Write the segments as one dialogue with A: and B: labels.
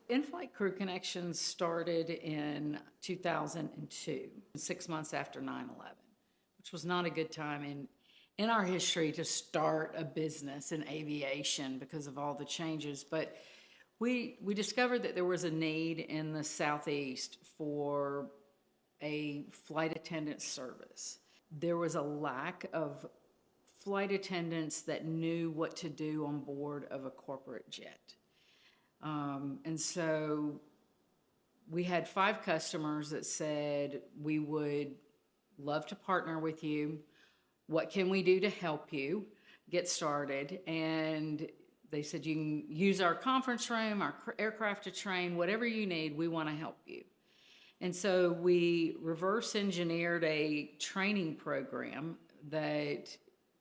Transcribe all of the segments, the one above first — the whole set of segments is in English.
A: In-flight crew connections started in 2002, 6 months after 9/11, which was not a good time in our history to start a business in aviation because of all the changes. But we discovered that there was a need in the Southeast for a flight attendant service. There was a lack of flight attendants that knew what to do on board of a corporate jet. And so we had 5 customers that said, we would love to partner with you. What can we do to help you get started? And they said, you can use our conference room, our aircraft to train, whatever you need, we want to help you. And so we reverse engineered a training program that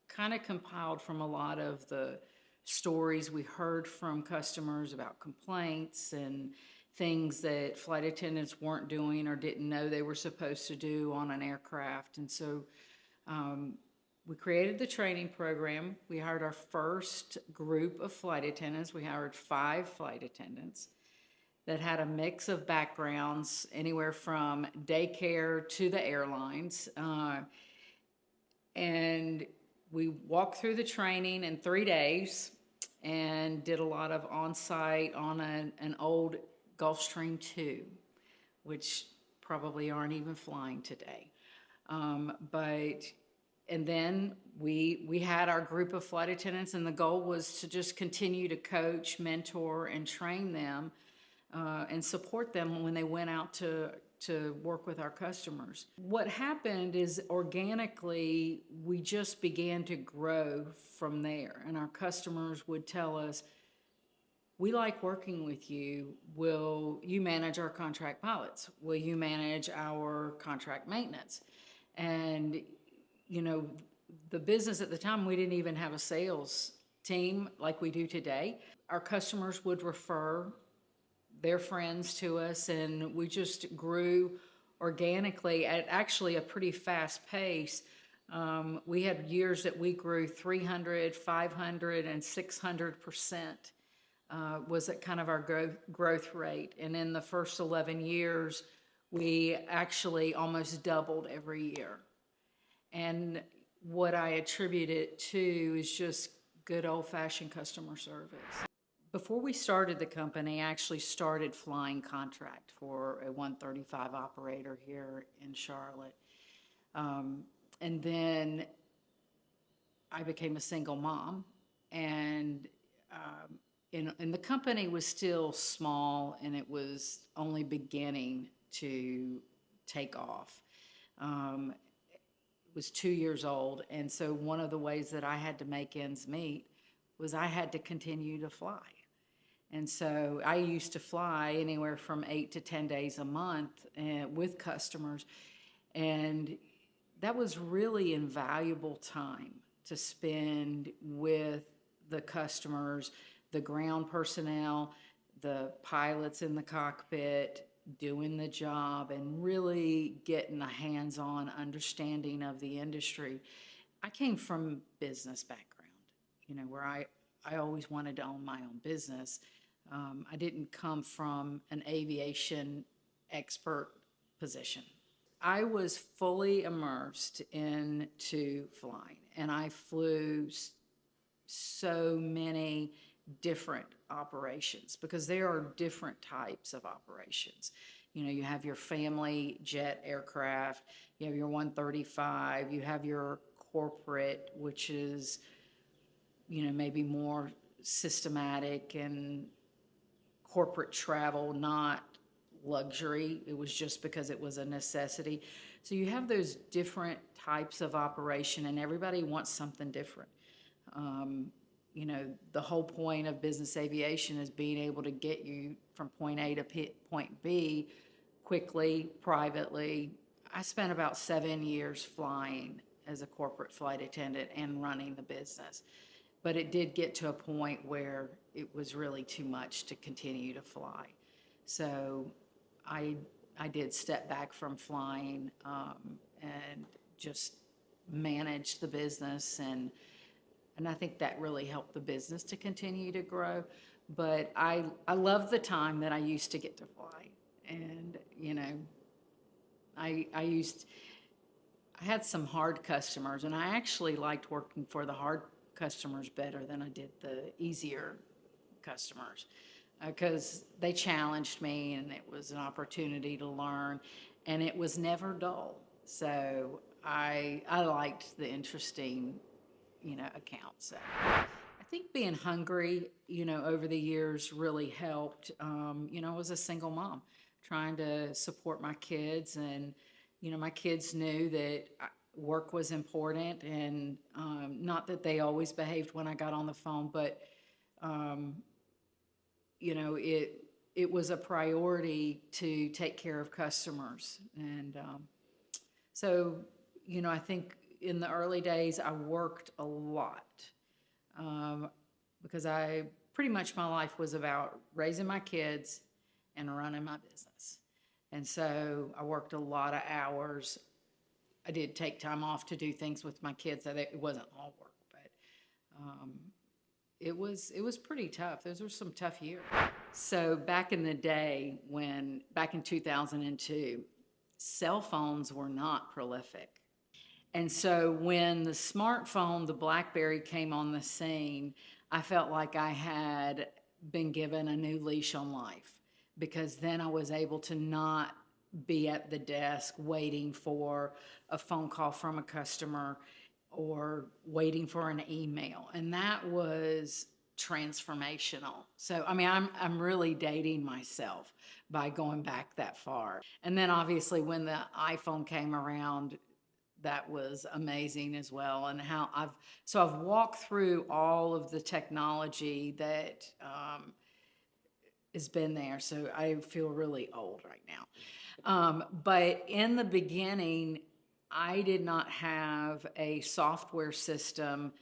A: kind of compiled from a lot of the stories we heard from customers about complaints and things that flight attendants weren't doing or didn't know they were supposed to do on an aircraft. And so we created the training program. We hired our first group of flight attendants. We hired 5 flight attendants that had a mix of backgrounds, anywhere from daycare to the airlines. And we walked through the training in 3 days and did a lot of on-site on an old Gulfstream II, which probably aren't even flying today. And then we had our group of flight attendants, and the goal was to just continue to coach, mentor, and train them and support them when they went out to work with our customers. What happened is organically, we just began to grow from there. And our customers would tell us, we like working with you. Will you manage our contract pilots? Will you manage our contract maintenance? And, you know, the business at the time, we didn't even have a sales team like we do today. Our customers would refer their friends to us, and we just grew organically at actually a pretty fast pace. We had years that we grew 300, 500, and 600% was at kind of our growth rate. And in the first 11 years, we actually almost doubled every year. And what I attribute it to is just good old-fashioned customer service. Before we started the company, I actually started flying contract for a 135 operator here in Charlotte. And then I became a single mom, and the company was still small, and it was only beginning to take off. It was 2 years old, and so one of the ways that I had to make ends meet was I had to continue to fly. And so I used to fly anywhere from 8 to 10 days a month with customers. And that was really invaluable time to spend with the customers, the ground personnel, the pilots in the cockpit, doing the job and really getting a hands-on understanding of the industry. I came from business background, you know, where I always wanted to own my own business. I didn't come from an aviation expert position. I was fully immersed into flying, and I flew so many different operations because there are different types of operations. You know, you have your family jet aircraft, you have your 135, you have your corporate, which is, you know, maybe more systematic and corporate travel, not luxury. It was just because it was a necessity. So you have those different types of operation, and everybody wants something different. You know, the whole point of business aviation is being able to get you from point A to point B quickly, privately. I spent about 7 years flying as a corporate flight attendant and running the business. But it did get to a point where it was really too much to continue to fly. So I did step back from flying and just manage the business, and I think that really helped the business to continue to grow. But I love the time that I used to get to fly. And, I had some hard customers, and I actually liked working for the hard customers better than I did the easier customers, because they challenged me and it was an opportunity to learn, and it was never dull. So I liked the interesting, accounts. So I think being hungry, over the years really helped. I was a single mom trying to support my kids, and, my kids knew that work was important, and not that they always behaved when I got on the phone, but, it was a priority to take care of customers. And so, I think in the early days, I worked a lot, because pretty much my life was about raising my kids and running my business. And so I worked a lot of hours. I did take time off to do things with my kids. So it wasn't all work, but it was pretty tough. Those were some tough years. So back in the day, back in 2002, cell phones were not prolific. And so when the smartphone, the BlackBerry, came on the scene, I felt like I had been given a new leash on life, because then I was able to not be at the desk waiting for a phone call from a customer or waiting for an email. And that was transformational. So, I mean, I'm really dating myself by going back that far. And then obviously when the iPhone came around, that was amazing as well. And I've walked through all of the technology that has been there. So I feel really old right now. But in the beginning, I did not have a software system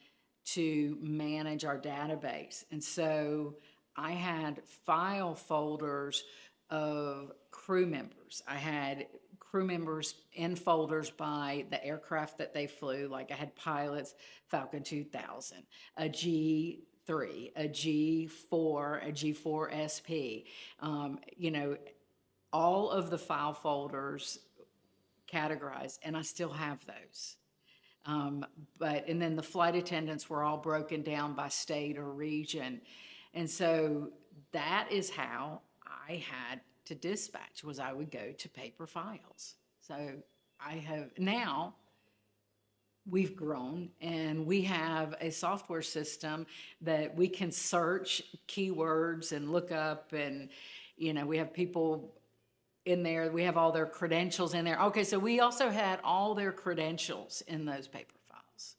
A: to manage our database. And so I had file folders of crew members. I had crew members in folders by the aircraft that they flew. Like I had pilots, Falcon 2000, a G3, a G4, a G4 SP, all of the file folders categorized, and I still have those. And then the flight attendants were all broken down by state or region. And so that is how I had to dispatch, was I would go to paper files. So now we've grown, and we have a software system that we can search keywords and look up, and, we have people in there. We have all their credentials in there. Okay, so we also had all their credentials in those paper files.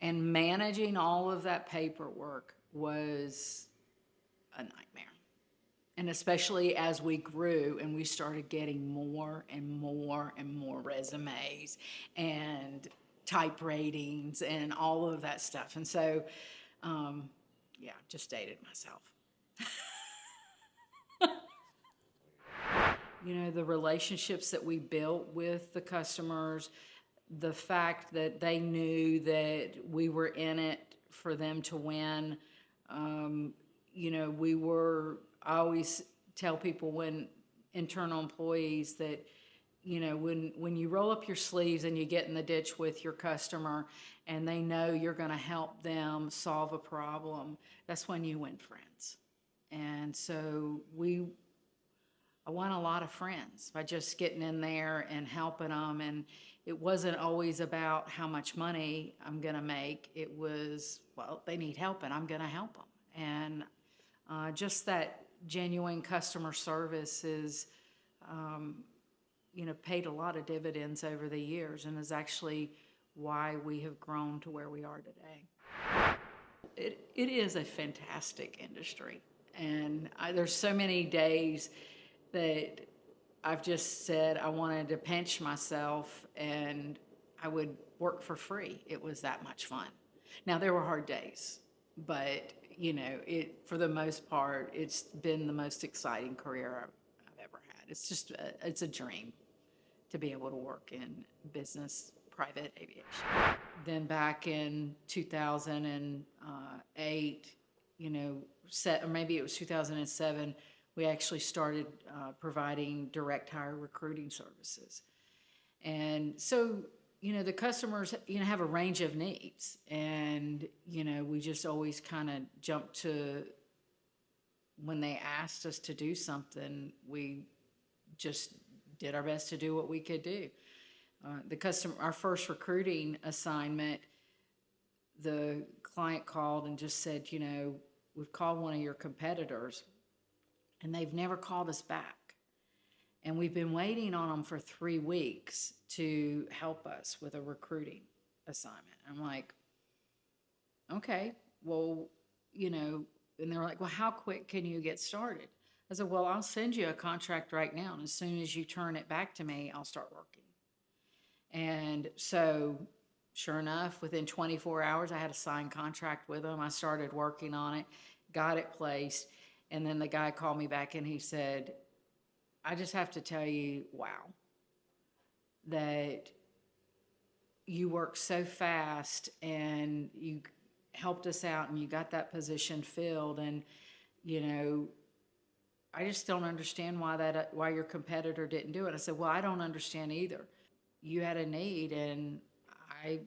A: And managing all of that paperwork was a nightmare. And especially as we grew and we started getting more and more and more resumes and type ratings and all of that stuff. And so, just dated myself. The relationships that we built with the customers, the fact that they knew that we were in it for them to win. I always tell people, when internal employees, that, when you roll up your sleeves and you get in the ditch with your customer and they know you're going to help them solve a problem, that's when you win friends. And so I won a lot of friends by just getting in there and helping them. And it wasn't always about how much money I'm going to make. It was, well, they need help and I'm going to help them. And just that genuine customer service is, paid a lot of dividends over the years, and is actually why we have grown to where we are today. It is a fantastic industry. And there's so many days that I've just said I wanted to pinch myself and I would work for free. It was that much fun. Now, there were hard days, but, for the most part, it's been the most exciting career I've ever had. It's just, it's a dream to be able to work in business, private aviation. Then back in 2008, or maybe it was 2007, we actually started providing direct hire recruiting services. And so, the customers, have a range of needs. And, we just always kind of jumped to, when they asked us to do something, we just did our best to do what we could do. Our first recruiting assignment, the client called and just said, we've called one of your competitors and they've never called us back. And we've been waiting on them for 3 weeks to help us with a recruiting assignment. I'm like, okay, well, and they're like, well, how quick can you get started? I said, well, I'll send you a contract right now. And as soon as you turn it back to me, I'll start working. And so sure enough, within 24 hours, I had a signed contract with them. I started working on it, got it placed. And then the guy called me back and he said, I just have to tell you, wow, that you worked so fast and you helped us out and you got that position filled. And, I just don't understand why your competitor didn't do it. I said, well, I don't understand either. You had a need and I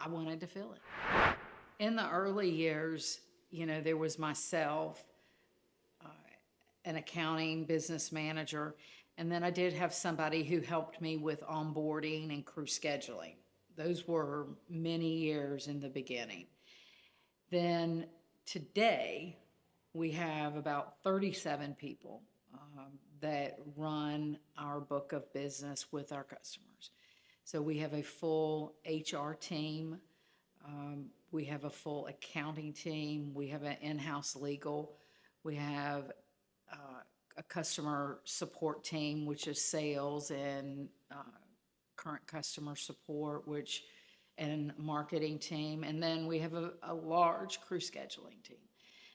A: wanted to fill it. In the early years, there was myself, an accounting business manager, and then I did have somebody who helped me with onboarding and crew scheduling. Those were many years in the beginning. Then today, we have about 37 people that run our book of business with our customers. So we have a full HR team. We have a full accounting team. We have an in-house legal. We have a customer support team, which is sales and current customer support, and marketing team. And then we have a large crew scheduling team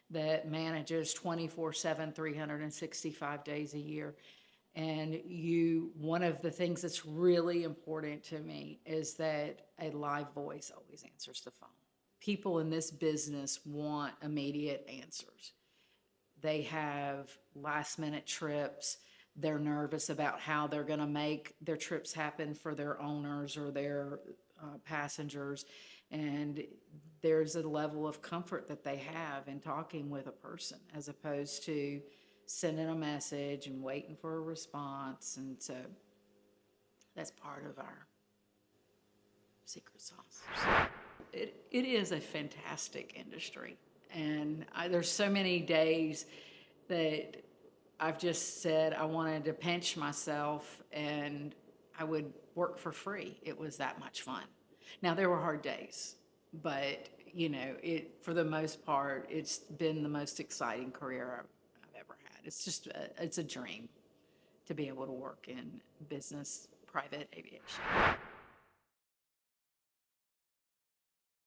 A: that manages 24/7, 365 days a year. And one of the things that's really important to me is that a live voice always answers the phone. People in this business want immediate answers. They have last-minute trips. They're nervous about how they're going to make their trips happen for their owners or their passengers. And there's a level of comfort that they have in talking with a person as opposed to sending a message and waiting for a response. And so that's part of our secret sauce. It is a fantastic industry. And there's so many days that I've just said I wanted to pinch myself and I would work for free. It was that much fun. Now, there were hard days, but, for the most part, it's been the most exciting career I've ever had. It's just, it's a dream to be able to work in business, private aviation.